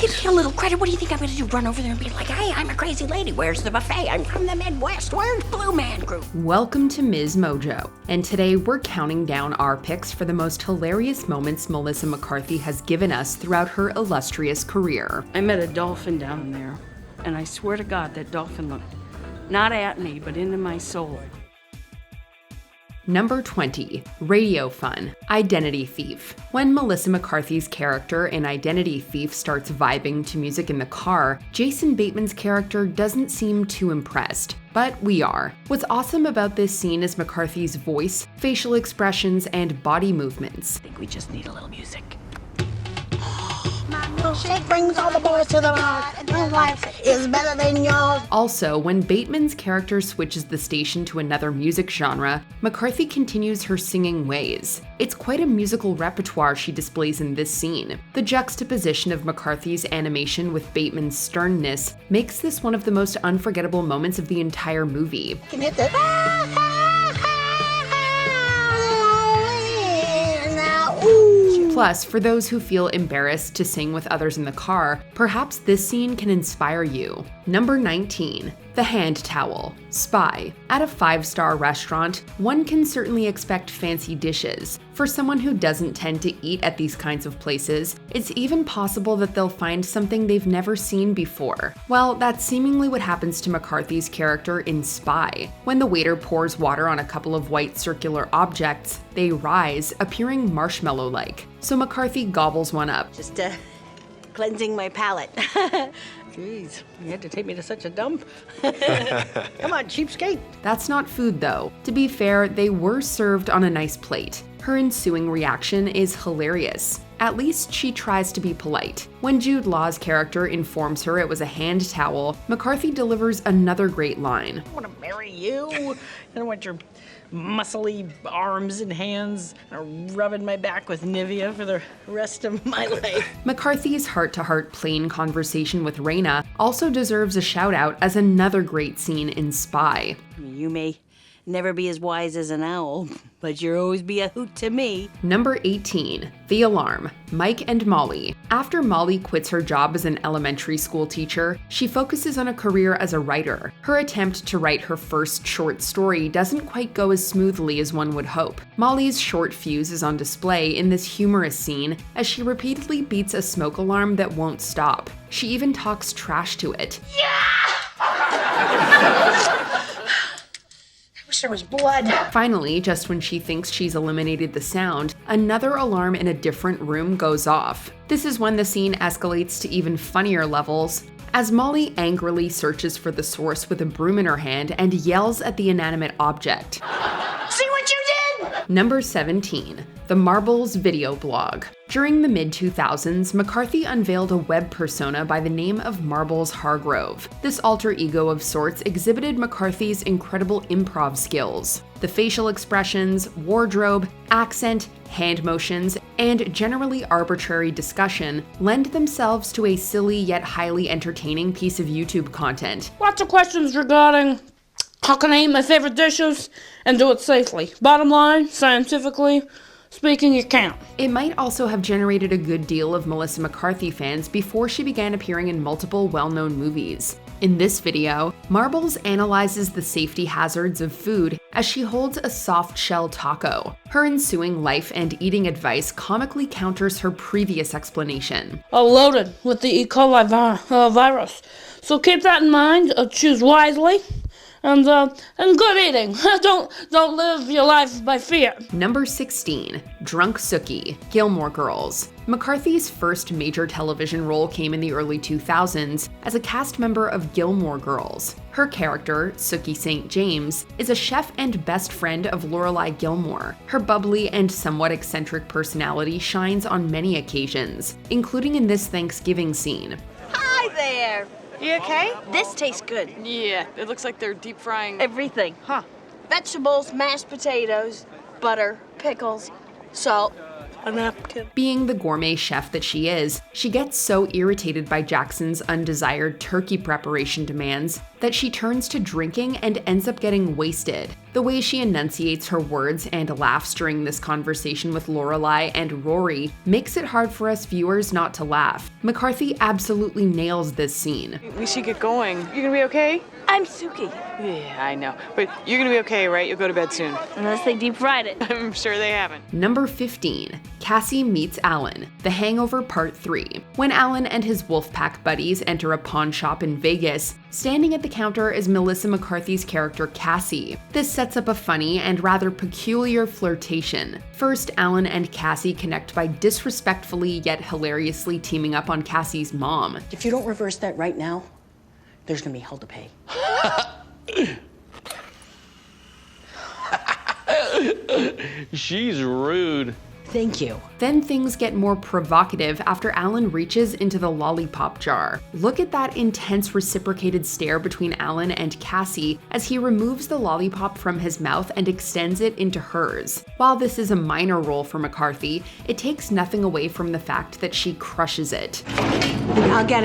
Give me a little credit. What do you think I'm gonna do? Run over there and be like, hey, I'm a crazy lady. Where's the buffet? I'm from the Midwest. Where's Blue Man Group? Welcome to MsMojo, and today we're counting down our picks for the most hilarious moments Melissa McCarthy has given us throughout her illustrious career. I met a dolphin down there, and I swear to God that dolphin looked not at me, but into my soul. Number 20, Radio Fun, Identity Thief. When Melissa McCarthy's character in Identity Thief starts vibing to music in the car, Jason Bateman's character doesn't seem too impressed. But we are. What's awesome about this scene is McCarthy's voice, facial expressions, and body movements. I think we just need a little music. Milkshake brings all the boys to the bar, and my life is better than yours. Also, when Bateman's character switches the station to another music genre, McCarthy continues her singing ways. It's quite a musical repertoire she displays in this scene. The juxtaposition of McCarthy's animation with Bateman's sternness makes this one of the most unforgettable moments of the entire movie. Can hit the Plus, for those who feel embarrassed to sing with others in the car, perhaps this scene can inspire you. Number 19, the hand towel, Spy. At a 5-star restaurant, one can certainly expect fancy dishes. For someone who doesn't tend to eat at these kinds of places, it's even possible that they'll find something they've never seen before. Well, that's seemingly what happens to McCarthy's character in Spy. When the waiter pours water on a couple of white circular objects, they rise, appearing marshmallow-like. So McCarthy gobbles one up. Just cleansing my palate. Jeez, you had to take me to such a dump. Come on, cheapskate. That's not food though. To be fair, they were served on a nice plate. Her ensuing reaction is hilarious. At least she tries to be polite. When Jude Law's character informs her it was a hand towel, McCarthy delivers another great line. I want to marry you. I don't want your muscly arms and hands rubbing my back with Nivea for the rest of my life. McCarthy's heart-to-heart plain conversation with Raina also deserves a shout-out as another great scene in Spy. You may never be as wise as an owl, but you'll always be a hoot to me. Number 18, The Alarm, Mike and Molly. After Molly quits her job as an elementary school teacher, she focuses on a career as a writer. Her attempt to write her first short story doesn't quite go as smoothly as one would hope. Molly's short fuse is on display in this humorous scene as she repeatedly beats a smoke alarm that won't stop. She even talks trash to it. There was blood. Finally, just when she thinks she's eliminated the sound, another alarm in a different room goes off. This is when the scene escalates to even funnier levels, as Molly angrily searches for the source with a broom in her hand and yells at the inanimate object. See what you did? Number 17, the Marbles video blog. During the mid-2000s, McCarthy unveiled a web persona by the name of Marbles Hargrove. This alter ego of sorts exhibited McCarthy's incredible improv skills. The facial expressions, wardrobe, accent, hand motions, and generally arbitrary discussion lend themselves to a silly yet highly entertaining piece of YouTube content. Lots of questions regarding how can I eat my favorite dishes and do it safely. Bottom line, scientifically speaking, you can't. It might also have generated a good deal of Melissa McCarthy fans before she began appearing in multiple well-known movies. In this video, Marbles analyzes the safety hazards of food as she holds a soft-shell taco. Her ensuing life and eating advice comically counters her previous explanation. Loaded with the E. coli virus. So keep that in mind, choose wisely. And good eating. Don't live your life by fear. Number 16, Drunk Suki, Gilmore Girls. McCarthy's first major television role came in the early 2000s as a cast member of Gilmore Girls. Her character, Suki St. James, is a chef and best friend of Lorelai Gilmore. Her bubbly and somewhat eccentric personality shines on many occasions, including in this Thanksgiving scene. Hi there. You okay? This tastes good. Yeah, it looks like they're deep frying Everything. Huh. Vegetables, mashed potatoes, butter, pickles, salt, a napkin. Being the gourmet chef that she is, she gets so irritated by Jackson's undesired turkey preparation demands that she turns to drinking and ends up getting wasted. The way she enunciates her words and laughs during this conversation with Lorelai and Rory makes it hard for us viewers not to laugh. McCarthy absolutely nails this scene. We should get going. You gonna be okay? I'm Suki. Yeah, I know. But you're gonna be okay, right? You'll go to bed soon. Unless they deep fried it. I'm sure they haven't. Number 15. Cassie meets Allan, The Hangover Part 3. When Allan and his Wolfpack buddies enter a pawn shop in Vegas, standing at the counter is Melissa McCarthy's character Cassie. This sets up a funny and rather peculiar flirtation. First, Allan and Cassie connect by disrespectfully yet hilariously teaming up on Cassie's mom. If you don't reverse that right now, there's gonna be hell to pay. She's rude. Thank you. Then things get more provocative after Allan reaches into the lollipop jar. Look at that intense reciprocated stare between Allan and Cassie as he removes the lollipop from his mouth and extends it into hers. While this is a minor role for McCarthy, it takes nothing away from the fact that she crushes it. I'll get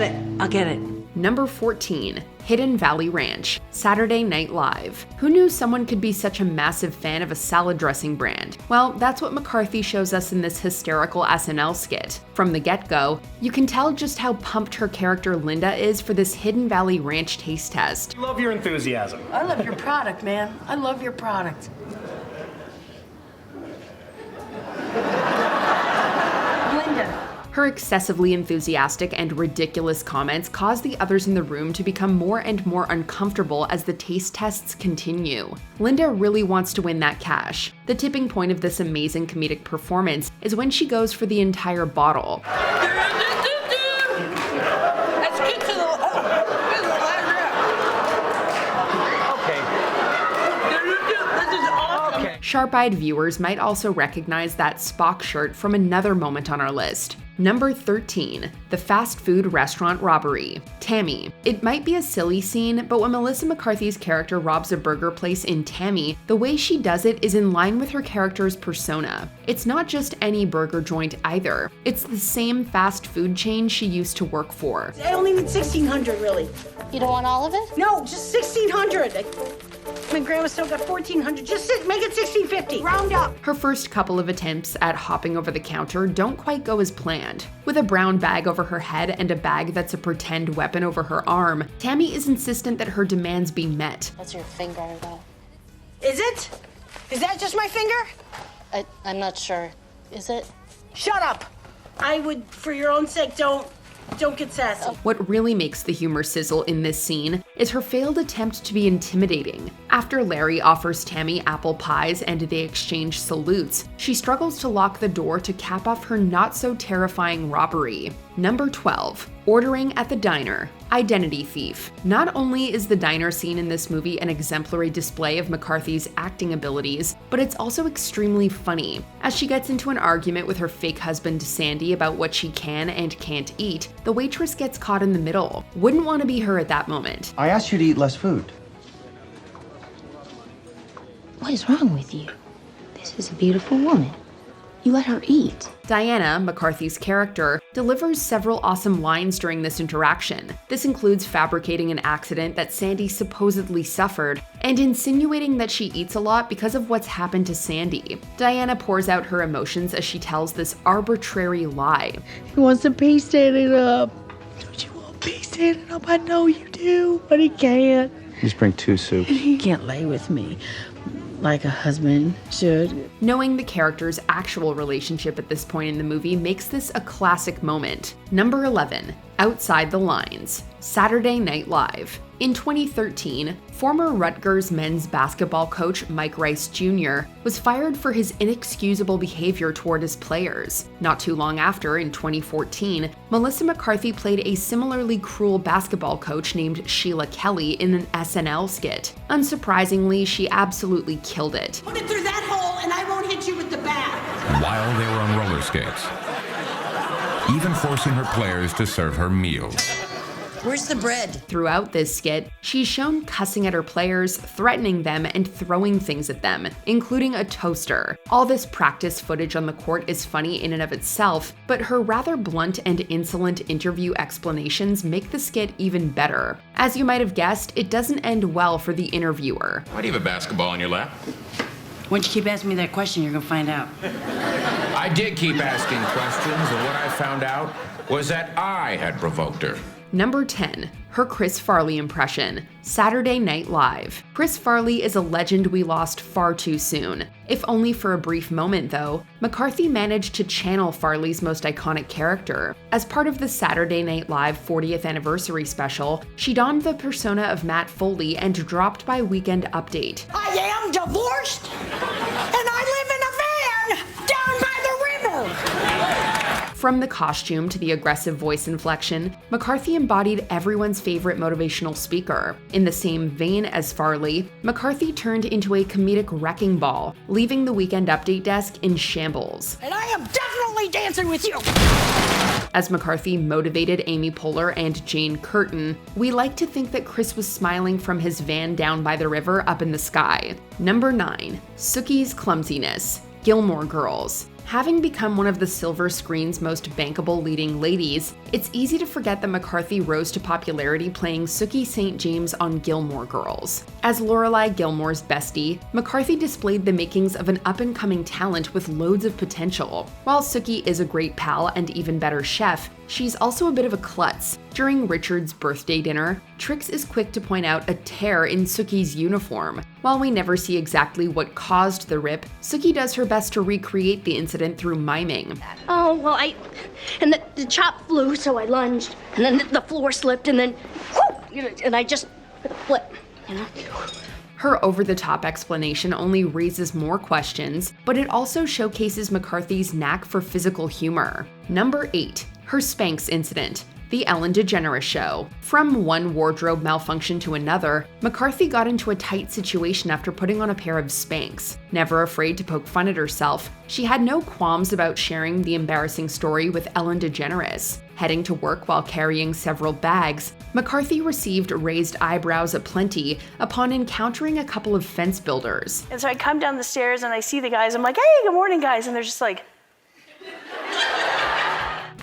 it. Number 14. Hidden Valley Ranch, Saturday Night Live. Who knew someone could be such a massive fan of a salad dressing brand? Well, that's what McCarthy shows us in this hysterical SNL skit. From the get-go, you can tell just how pumped her character Linda is for this Hidden Valley Ranch taste test. Love your enthusiasm. I love your product, man. I love your product. Linda. Her excessively enthusiastic and ridiculous comments cause the others in the room to become more and more uncomfortable as the taste tests continue. Linda really wants to win that cash. The tipping point of this amazing comedic performance is when she goes for the entire bottle. Let's get to the... Sharp-eyed viewers might also recognize that Spock shirt from another moment on our list. Number 13. The fast food restaurant robbery. Tammy. It might be a silly scene, but when Melissa McCarthy's character robs a burger place in Tammy, the way she does it is in line with her character's persona. It's not just any burger joint either. It's the same fast food chain she used to work for. I only need 1,600, really. You don't want all of it? No, just 1,600. My grandma still got 1,400. Just make it 1,650. Round up. Her first couple of attempts at hopping over the counter don't quite go as planned. With a brown bag over her head and a bag that's a pretend weapon over her arm, Tammy is insistent that her demands be met. That's your finger, though. Is it? Is that just my finger? I'm not sure. Is it? Shut up. I would, for your own sake, don't get sassy. What really makes the humor sizzle in this scene is her failed attempt to be intimidating. After Larry offers Tammy apple pies and they exchange salutes, she struggles to lock the door to cap off her not-so-terrifying robbery. Number 12. Ordering at the diner. Identity thief. Not only is the diner scene in this movie an exemplary display of McCarthy's acting abilities, but it's also extremely funny. As she gets into an argument with her fake husband Sandy about what she can and can't eat, the waitress gets caught in the middle. Wouldn't want to be her at that moment. I asked you to eat less food. What is wrong with you? This is a beautiful woman. You let her eat. Diana, McCarthy's character, delivers several awesome lines during this interaction. This includes fabricating an accident that Sandy supposedly suffered and insinuating that she eats a lot because of what's happened to Sandy. Diana pours out her emotions as she tells this arbitrary lie. He wants to pee standing up. Don't you want to pee standing up? I know you do, but he can't. Just bring 2 soups. He can't lay with me like a husband should. Knowing the character's actual relationship at this point in the movie makes this a classic moment. Number 11. Outside the Lines. Saturday Night Live. In 2013, former Rutgers men's basketball coach Mike Rice Jr. was fired for his inexcusable behavior toward his players. Not too long after, in 2014, Melissa McCarthy played a similarly cruel basketball coach named Sheila Kelly in an SNL skit. Unsurprisingly, she absolutely killed it. Put it through that hole and I won't hit you with the bat. While they were on roller skates, even forcing her players to serve her meals. Where's the bread? Throughout this skit, she's shown cussing at her players, threatening them, and throwing things at them, including a toaster. All this practice footage on the court is funny in and of itself, but her rather blunt and insolent interview explanations make the skit even better. As you might have guessed, it doesn't end well for the interviewer. Why do you have a basketball in your lap? Once you keep asking me that question, you're gonna find out. I did keep asking questions, and what I found out was that I had provoked her. Number 10. Her Chris Farley impression, Saturday Night Live. Chris Farley is a legend we lost far too soon. If only for a brief moment, though, McCarthy managed to channel Farley's most iconic character. As part of the Saturday Night Live 40th anniversary special, she donned the persona of Matt Foley and dropped by Weekend Update. I am divorced, and I live in a van down by the river. From the costume to the aggressive voice inflection, McCarthy embodied everyone's favorite motivational speaker. In the same vein as Farley, McCarthy turned into a comedic wrecking ball, leaving the Weekend Update desk in shambles. And I am definitely dancing with you. As McCarthy motivated Amy Poehler and Jane Curtin, we like to think that Chris was smiling from his van down by the river up in the sky. Number 9. Suki's Clumsiness, Gilmore Girls. Having become one of the silver screen's most bankable leading ladies, it's easy to forget that McCarthy rose to popularity playing Suki St. James on Gilmore Girls. As Lorelai Gilmore's bestie, McCarthy displayed the makings of an up-and-coming talent with loads of potential. While Suki is a great pal and even better chef, she's also a bit of a klutz. During Richard's birthday dinner, Trix is quick to point out a tear in Suki's uniform. While we never see exactly what caused the rip, Suki does her best to recreate the incident through miming. Oh, well, and the chop flew, so I lunged, and then the floor slipped, and then, whoo, and I just flipped, Her over-the-top explanation only raises more questions, but it also showcases McCarthy's knack for physical humor. Number 8. Her Spanx Incident, The Ellen DeGeneres Show. From one wardrobe malfunction to another, McCarthy got into a tight situation after putting on a pair of Spanx. Never afraid to poke fun at herself, she had no qualms about sharing the embarrassing story with Ellen DeGeneres. Heading to work while carrying several bags, McCarthy received raised eyebrows aplenty upon encountering a couple of fence builders. And so I come down the stairs and I see the guys. I'm like, hey, good morning, guys. And they're just like,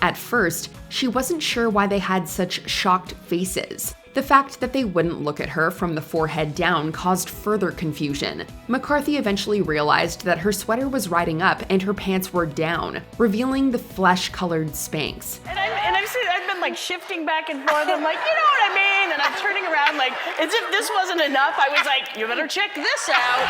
At first, she wasn't sure why they had such shocked faces. The fact that they wouldn't look at her from the forehead down caused further confusion. McCarthy eventually realized that her sweater was riding up and her pants were down, revealing the flesh-colored Spanx. and I've been like shifting back and forth. I'm like, you know what I mean? And I'm turning around like, as if this wasn't enough. I was like, you better check this out.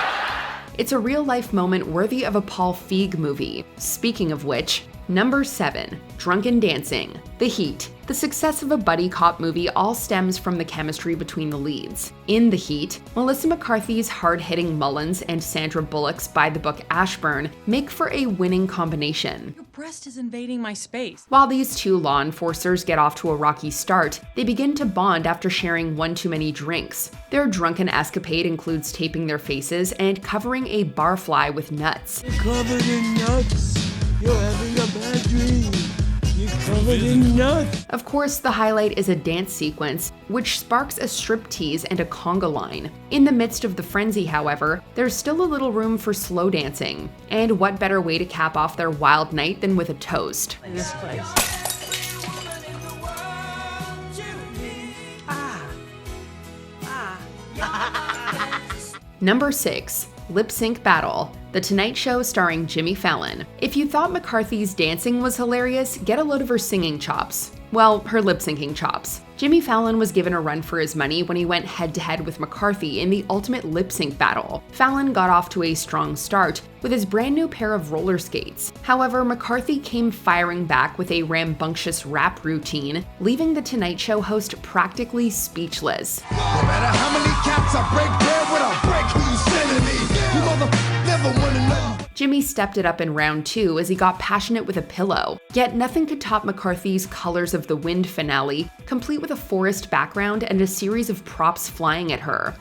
It's a real-life moment worthy of a Paul Feig movie. Speaking of which, Number 7. Drunken Dancing, The Heat. The success of a buddy cop movie all stems from the chemistry between the leads. In The Heat, Melissa McCarthy's hard-hitting Mullins and Sandra Bullock's by-the-book Ashburn make for a winning combination. Your breast is invading my space. While these two law enforcers get off to a rocky start, they begin to bond after sharing one too many drinks. Their drunken escapade includes taping their faces and covering a barfly with nuts. You're covered in nuts. You're having a bad dream. You're covered in nuts. Of course, the highlight is a dance sequence, which sparks a striptease and a conga line. In the midst of the frenzy, however, there's still a little room for slow dancing. And what better way to cap off their wild night than with a toast? In this place. Number 6. Lip Sync Battle, The Tonight Show starring Jimmy Fallon. If you thought McCarthy's dancing was hilarious, get a load of her singing chops. Well, her lip-syncing chops. Jimmy Fallon was given a run for his money when he went head-to-head with McCarthy in the ultimate lip-sync battle. Fallon got off to a strong start with his brand new pair of roller skates. However, McCarthy came firing back with a rambunctious rap routine, leaving the Tonight Show host practically speechless. No matter how many caps I break, there when I break who you sending me. You mother never wanna know. Jimmy stepped it up in round 2 as he got passionate with a pillow. Yet nothing could top McCarthy's Colors of the Wind finale, complete with a forest background and a series of props flying at her.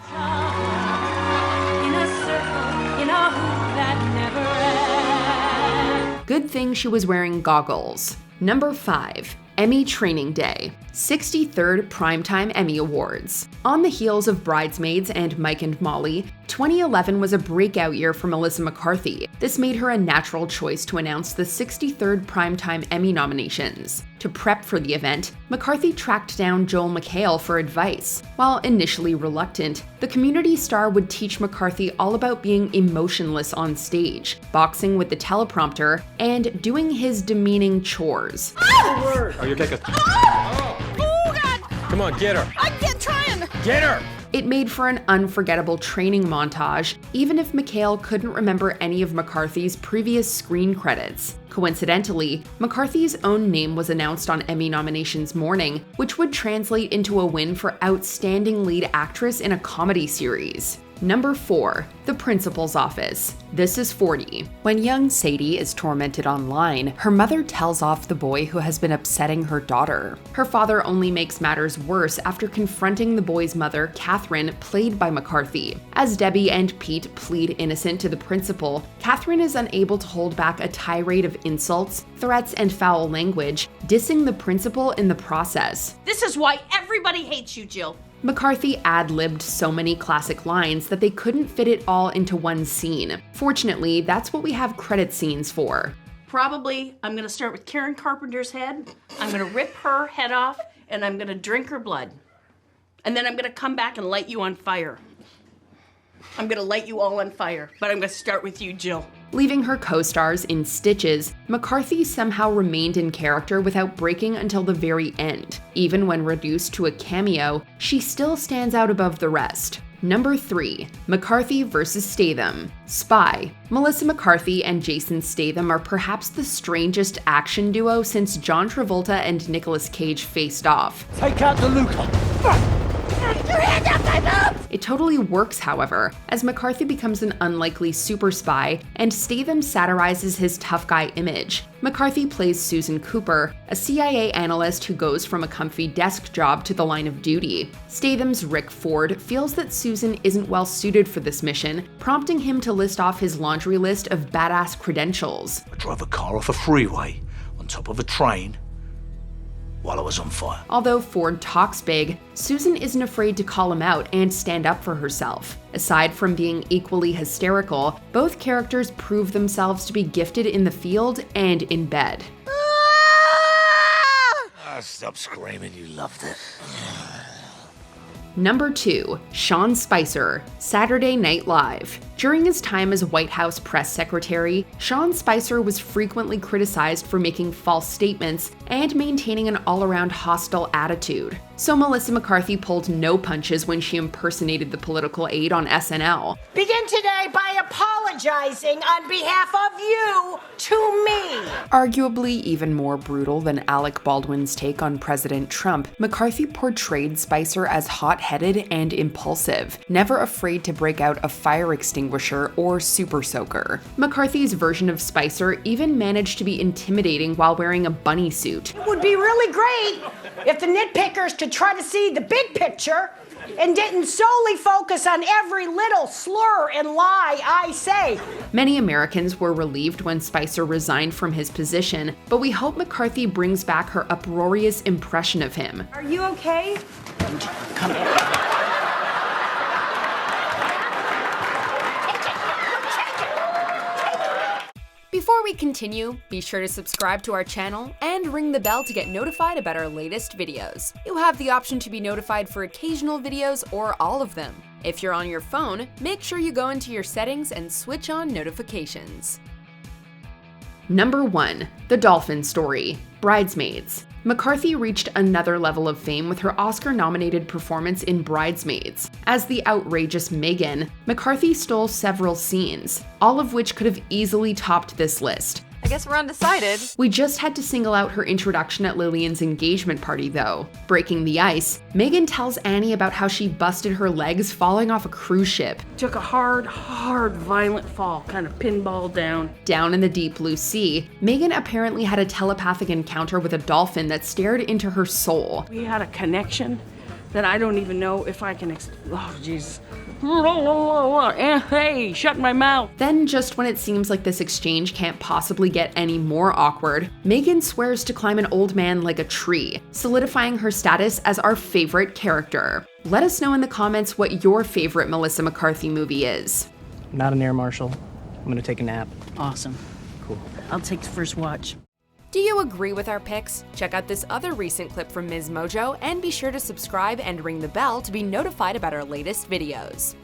Good thing she was wearing goggles. Number 5. Emmy Training Day, 63rd Primetime Emmy Awards. On the heels of Bridesmaids and Mike and Molly, 2011 was a breakout year for Melissa McCarthy. This made her a natural choice to announce the 63rd Primetime Emmy nominations. To prep for the event, McCarthy tracked down Joel McHale for advice. While initially reluctant, the Community star would teach McCarthy all about being emotionless on stage, boxing with the teleprompter, and doing his demeaning chores. Oh, you're taking. Oh, God! Come on, get her. I'm trying! Get her! It made for an unforgettable training montage, even if McHale couldn't remember any of McCarthy's previous screen credits. Coincidentally, McCarthy's own name was announced on Emmy nominations morning, which would translate into a win for Outstanding Lead Actress in a Comedy Series. Number 4. The Principal's Office. This is 40. When young Sadie is tormented online, her mother tells off the boy who has been upsetting her daughter. Her father only makes matters worse after confronting the boy's mother, Catherine, played by McCarthy. As Debbie and Pete plead innocent to the principal, Catherine is unable to hold back a tirade of insults, threats, and foul language, dissing the principal in the process. This is why everybody hates you, Jill. McCarthy ad-libbed so many classic lines that they couldn't fit it all into one scene. Fortunately, that's what we have credit scenes for. Probably, I'm gonna start with Karen Carpenter's head. I'm gonna rip her head off, and I'm gonna drink her blood. And then I'm gonna come back and light you on fire. I'm gonna light you all on fire, but I'm gonna start with you, Jill. Leaving her co-stars in stitches, McCarthy somehow remained in character without breaking until the very end. Even when reduced to a cameo, she still stands out above the rest. Number 3. McCarthy vs. Statham. Spy. Melissa McCarthy and Jason Statham are perhaps the strangest action duo since John Travolta and Nicolas Cage faced off. Take out the Luca. It totally works, however, as McCarthy becomes an unlikely super spy and Statham satirizes his tough guy image. McCarthy plays Susan Cooper, a CIA analyst who goes from a comfy desk job to the line of duty. Statham's Rick Ford feels that Susan isn't well suited for this mission, prompting him to list off his laundry list of badass credentials. I drove a car off a freeway on top of a train while I was on fire. Although Ford talks big, Susan isn't afraid to call him out and stand up for herself. Aside from being equally hysterical, both characters prove themselves to be gifted in the field and in bed. Stop screaming, you loved it. Number 2. Shan Spicer, Saturday Night Live. During his time as White House press secretary, Shan Spicer was frequently criticized for making false statements and maintaining an all-around hostile attitude. So Melissa McCarthy pulled no punches when she impersonated the political aide on SNL. Begin today by apologizing on behalf of you to me. Arguably even more brutal than Alec Baldwin's take on President Trump, McCarthy portrayed Spicer as hot-headed and impulsive, never afraid to break out a fire extinguisher or super soaker. McCarthy's version of Spicer even managed to be intimidating while wearing a bunny suit. It would be really great if the nitpickers could try to see the big picture and didn't solely focus on every little slur and lie I say. Many Americans were relieved when Spicer resigned from his position, but we hope McCarthy brings back her uproarious impression of him. Are you okay? Come here. Before we continue, be sure to subscribe to our channel and ring the bell to get notified about our latest videos. You have the option to be notified for occasional videos or all of them. If you're on your phone, make sure you go into your settings and switch on notifications. Number 1. The Dolphin Story, Bridesmaids. McCarthy reached another level of fame with her Oscar-nominated performance in Bridesmaids. As the outrageous Megan, McCarthy stole several scenes, all of which could have easily topped this list. I guess we're undecided. We just had to single out her introduction at Lillian's engagement party, though. Breaking the ice, Megan tells Annie about how she busted her legs falling off a cruise ship. Took a hard, violent fall, kind of pinball down. Down in the deep blue sea, Megan apparently had a telepathic encounter with a dolphin that stared into her soul. We had a connection that I don't even know if I can oh, jeez. Hey, shut my mouth. Then, just when it seems like this exchange can't possibly get any more awkward, Megan swears to climb an old man like a tree, solidifying her status as our favorite character. Let us know in the comments what your favorite Melissa McCarthy movie is. Not an air marshal. I'm gonna take a nap. Awesome. Cool. I'll take the first watch. Do you agree with our picks? Check out this other recent clip from MsMojo and be sure to subscribe and ring the bell to be notified about our latest videos.